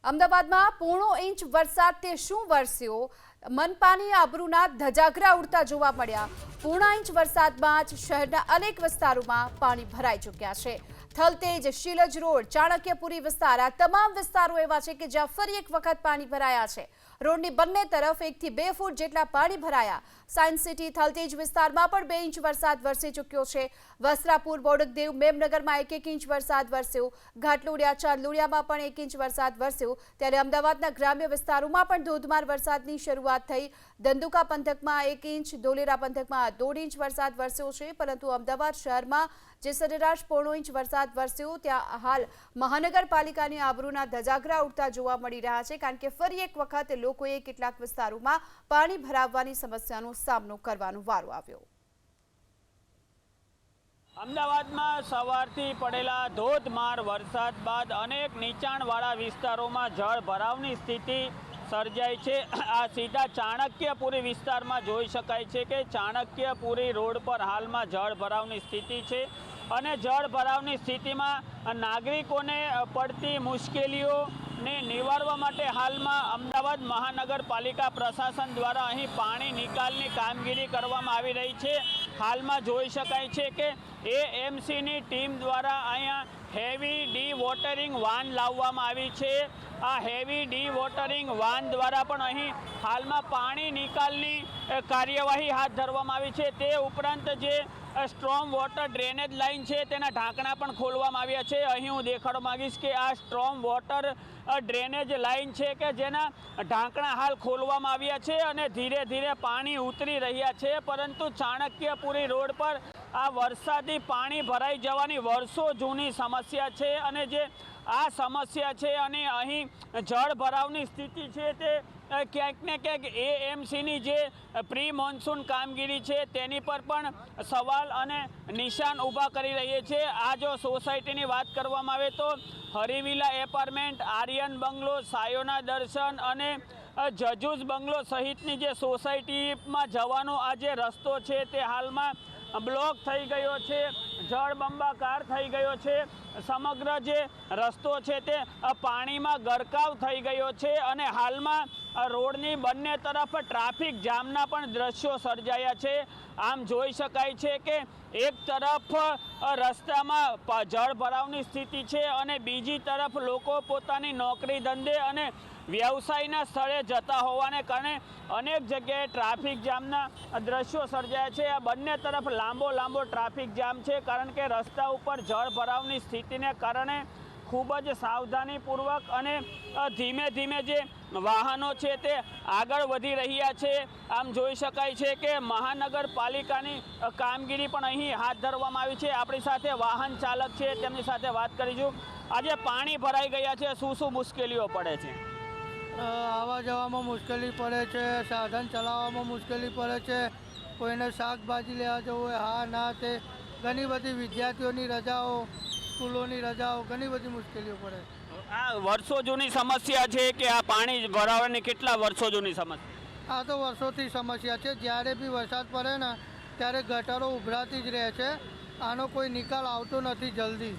અમદાવાદમાં પોણો ઇંચ વરસાદ તે શું વરસ્યો? મનપાની આબરૂના ધજાગરા ઉડતા જોવા મળ્યા। પોણા ઇંચ વરસાદમાં જ શહેરના અનેક વિસ્તારોમાં પાણી ભરાઈ ચૂક્યા છે। થલતેજ, શીલજ રોડ, ચાણક્યપુરી વિસ્તાર આ તમામ વિસ્તારો એવા છે કે જ્યાં ફરી એક વખત પાણી ભરાયા છે। રોડની બંને તરફ 1 થી 2 ફૂટ જેટલા પાણી ભરાયા। સાયન્સ સિટી થલતેજ વિસ્તારમાં પણ 2 ઇંચ વરસાદ વરસી ચૂક્યો છે। વસ્ત્રાપુર, બોડકદેવ, મેમનગરમાં 1 ઇંચ વરસાદ વરસ્યો। ઘાટલોડિયા, ચાંદલોડિયામાં પણ 1 ઇંચ વરસાદ વરસ્યો। ત્યારે અમદાવાદના ગ્રામ્ય વિસ્તારોમાં પણ ધોધમાર વરસાદની શરૂઆત થઈ। ધંધુકા પંથકમાં 1 ઇંચ, ધોલેરા પંથકમાં 1.5 ઇંચ વરસાદ વરસ્યો છે। પરંતુ અમદાવાદ શહેરમાં જે સરેરાશ પોણો ઇંચ વરસાદ વરસ્યો ત્યાં હાલ મહાનગરપાલિકાની આબરૂના ધજાગરા ઉડતા જોવા મળી રહ્યા છે। કારણ કે ફરી એક વખત લોકોએ કેટલાક વિસ્તારોમાં પાણી ભરાવવાની સમસ્યાનો સામનો કરવાનો વારો આવ્યો। અમદાવાદમાં સવારથી પડેલા ધોધમાર વરસાદ બાદ અનેક નીચાણવાળા વિસ્તારોમાં જળ ભરાવની સ્થિતિ સર્જાઈ છે। આ સીધા ચાણક્યપુરી વિસ્તારમાં જોઈ શકાય છે કે ચાણક્યપુરી રોડ પર હાલમાં જળ ભરાવની સ્થિતિ છે અને જળ ભરાવની સ્થિતિમાં નાગરિકોને પડતી મુશ્કેલીઓને નિવારવા માટે હાલમાં અમદાવાદ મહાનગરપાલિકા પ્રશાસન દ્વારા અહીં પાણી નિકાલની કામગીરી કરવામાં આવી રહી છે। હાલમાં જોઈ શકાય છે કે એએમસીની ટીમ દ્વારા અહીંયા હેવી ડી વોટરિંગ વાન લાવવામાં આવી છે। આ હેવી ડી વોટરિંગ વાન દ્વારા પણ અહીં હાલમાં પાણી નિકાલની કાર્યવાહી હાથ ધરવામાં આવી છે। તે ઉપરાંત જે સ્ટ્રોમ વોટર ડ્રેનેજ લાઇન છે તેના ઢાંકણા પણ ખોલવામાં આવ્યા છે। અહીં હું દેખાડવા માંગીશ કે આ સ્ટ્રોમ વોટર ડ્રેનેજ લાઇન છે કે જેના ઢાંકણા હાલ ખોલવામાં આવ્યા છે અને ધીરે ધીરે પાણી ઉતરી રહ્યા છે। પરંતુ ચાણક્યપુરી રોડ પર આ વરસાદી પાણી ભરાઈ જવાની વર્ષો જૂની સમસ્યા છે અને જે આ સમસ્યા છે અને અહીં જળ ભરાવની સ્થિતિ છે તે ક્યાંક ને ક્યાંક એએમસીની જે પ્રી મોન્સૂન કામગીરી છે તેની પર પણ સવાલ અને નિશાન ઊભા કરી રહી છે। આ જો સોસાયટીની વાત કરવામાં આવે તો હરિવિલા એપાર્ટમેન્ટ, આર્યન બંગલો, સાયોના દર્શન અને જજુસ બંગલો સહિતની જે સોસાયટીમાં જવાનો આ જે રસ્તો છે તે હાલમાં બ્લોક થઈ ગયો છે, જળબંબાકાર થઈ ગયો છે। સમગ્ર જે રસ્તો છે તે પાણીમાં ગરકાવ થઈ ગયો છે અને હાલમાં રોડની બંને તરફ ટ્રાફિક જામના પણ દ્રશ્યો સર્જાયા છે। આમ જોઈ શકાય છે કે એક તરફ રસ્તામાં જળ ભરાવની સ્થિતિ છે અને બીજી તરફ લોકો પોતાની નોકરી ધંધે અને વ્યવસાયના સ્થળે જતા હોવાને કારણે અનેક જગ્યાએ ટ્રાફિક જામના દ્રશ્યો સર્જાયા છે। આ બંને તરફ લાંબો ટ્રાફિક જામ છે કારણ કે રસ્તા ઉપર જળ ભરાવની સ્થિતિને કારણે ખૂબ જ સાવધાનીપૂર્વક અને ધીમે ધીમે જે વાહનો છે તે આગળ વધી રહ્યા છે। આમ જોઈ શકાય છે કે મહાનગરપાલિકાની કામગીરી પણ અહીં હાથ ધરવામાં આવી છે। આપણી સાથે વાહન ચાલક છે, તેમની સાથે વાત કરીશું। આજે પાણી ભરાઈ ગયા છે, શું મુશ્કેલીઓ પડે છે? આવવા જવામાં મુશ્કેલી પડે છે, સાધન ચલાવવામાં મુશ્કેલી પડે છે, કોઈને શાકભાજી લેવા જવું હોય હા ના તે ઘણી બધી વિદ્યાર્થીઓની રજાઓ, સ્કૂલોની રજાઓ, ઘણી બધી મુશ્કેલીઓ પડે છે। આ વર્ષો જૂની સમસ્યા છે કે આ પાણી ભરાવાની કેટલા વર્ષો જૂની સમસ્યા? આ તો વર્ષોથી સમસ્યા છે। જ્યારે બી વરસાદ પડે ને ત્યારે ગટરો ઉભરાતી જ રહે છે, આનો કોઈ નિકાલ આવતો નથી જલ્દી।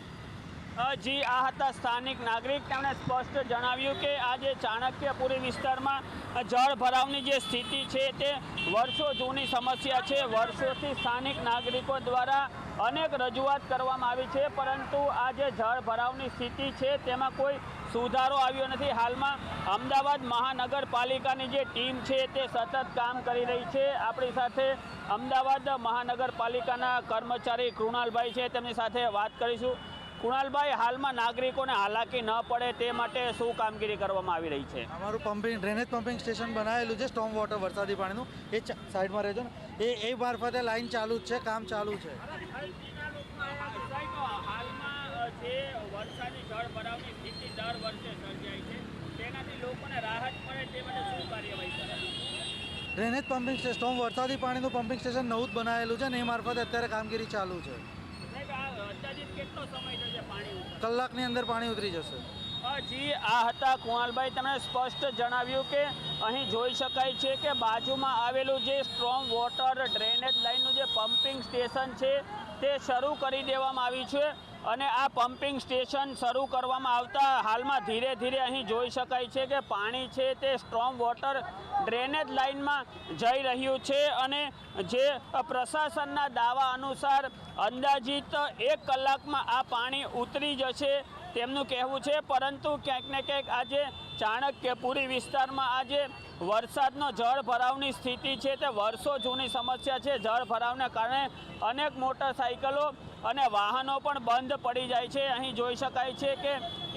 જી, આ હતા સ્થાનિક નાગરિક। તેમણે સ્પષ્ટ જણાવ્યું કે આ જે ચાણક્યપુરી વિસ્તારમાં જળ ભરાવની જે સ્થિતિ છે તે વર્ષો જૂની સમસ્યા છે। વર્ષોથી સ્થાનિક નાગરિકો દ્વારા અનેક રજૂઆત કરવામાં આવી છે પરંતુ આ જે જળ ભરાવની સ્થિતિ છે તેમાં કોઈ સુધારો આવ્યો નથી। હાલમાં અમદાવાદ મહાનગરપાલિકાની જે ટીમ છે તે સતત કામ કરી રહી છે। આપણી સાથે અમદાવાદ મહાનગરપાલિકાના કર્મચારી કૃણાલભાઈ છે, તેમની સાથે વાત કરીશું। કૃણાલભાઈ, હાલમાં નાગરિકોને હાલાકી ન પડે તે માટે શું કામગીરી કરવામાં આવી રહી છે? અમારું ડ્રેનેજ પમ્પિંગ સ્ટેશન બનાવેલું છે સ્ટોમ વોટર વરસાદી પાણીનું, એ સાઈડમાં રહેજો ને, એ મારફતે લાઈન ચાલુ જ છે, કામ ચાલુ છે। હાલમાં જે વરસાદી જળ ભરાવની સ્થિતિ દર વર્ષે સર્જાય છે તેનાથી લોકોને રાહત મળે તે માટે શું કાર્યવાહી કરાય? ડ્રેનેજ પમ્પિંગ સ્ટેશન, સ્ટોમ વરસાદી પાણીનું પમ્પિંગ સ્ટેશન નવું જ બનાવેલું છે ને એ મારફતે અત્યારે કામગીરી ચાલુ છે। કેટલો સમય થશે પાણી? કલાકની અંદર પાણી ઉતરી જશે। જી, આ હતા કુણાલભાઈ। તેમણે સ્પષ્ટ જણાવ્યું કે અહીં જોઈ શકાય છે કે બાજુમાં આવેલું જે સ્ટ્રોમ વોટર ડ્રેનેજ લાઇનનું જે પમ્પિંગ સ્ટેશન છે તે શરૂ કરી દેવામાં આવ્યું છે અને આ પમ્પિંગ સ્ટેશન શરૂ કરવામાં આવતા હાલમાં ધીરે ધીરે અહીં જોઈ શકાય છે કે પાણી છે તે સ્ટ્રોમ વોટર ડ્રેનેજ લાઇનમાં જઈ રહ્યું છે અને જે પ્રશાસનના દાવા અનુસાર અંદાજિત 1 કલાકમાં આ પાણી ઉતરી જશે તેમનું કહેવું છે, પરંતુ ક્યાંક ને ક્યાંક આજે ચાણક્યપુરી વિસ્તારમાં આજે વરસાદનો જળ ભરાવની સ્થિતિ છે તે વર્ષો જૂની સમસ્યા છે। જળ ભરાવને કારણે અનેક મોટરસાઇકલો અને વાહનો પણ બંધ પડી જાય છે। અહીં જોઈ શકાય છે કે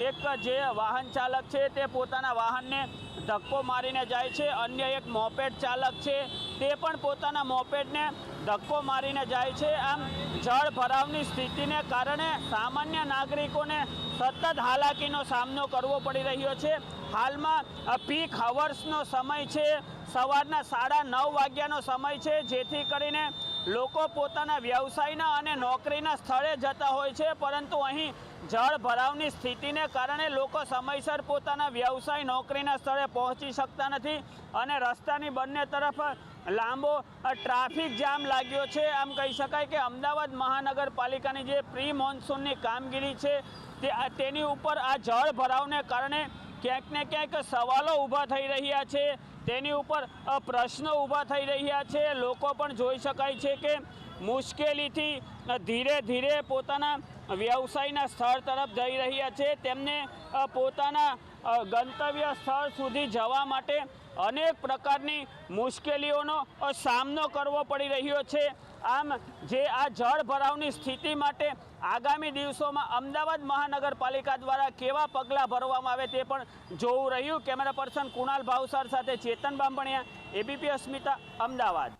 એક જે વાહન ચાલક છે તે પોતાના વાહનને ધક્કો મારીને જાય છે, અન્ય એક મોપેડ ચાલક છે તે પણ પોતાના મોપેડને ધક્કો મારીને જાય છે। આમ જળ ભરાવની સ્થિતિને કારણે સામાન્ય નાગરિકોને સતત હાલાકીનો સામનો કરવો પડી રહ્યો છે। હાલમાં પીક હવર્સનો સમય છે, સવારના 9:30 વાગ્યાનો સમય છે, જેથી કરીને લોકો પોતાના વ્યવસાયના અને નોકરીના સ્થળે જતા હોય છે, પરંતુ અહીં જળ ભરાવની સ્થિતિને કારણે લોકો સમયસર પોતાના વ્યવસાય નોકરીના સ્થળે પહોંચી શકતા નથી અને રસ્તાની બંને તરફ લાંબો ટ્રાફિક જામ લાગ્યો છે। આમ કહી શકાય કે અમદાવાદ મહાનગરપાલિકાની જે પ્રી મોન્સૂનની કામગીરી છે તેની ઉપર આ જળ ભરાવને કારણે ક્યાંક ને ક્યાંક સવાલો ઊભા થઈ રહ્યા છે, તેની ઉપર પ્રશ્નો ઊભા થઈ રહ્યા છે। લોકો પણ જોઈ શકાય છે કે મુશ્કેલીથી ધીરે ધીરે પોતાના વ્યવસાયના સ્થળ તરફ જઈ રહ્યા છે। તેમને પોતાના ગંતવ્ય સ્થળ સુધી જવા માટે અનેક પ્રકારની મુશ્કેલીઓનો સામનો કરવો પડી રહ્યો છે। આમ જે આ જળ ભરાવની સ્થિતિ માટે આગામી દિવસોમાં અમદાવાદ મહાનગરપાલિકા દ્વારા કેવા પગલાં ભરવામાં આવે તે પણ જોવું રહ્યું। કેમેરા પર્સન કુણાલ ભાવસાર સાથે ચેતન બામણિયા, એબીપી અસ્મિતા, અમદાવાદ।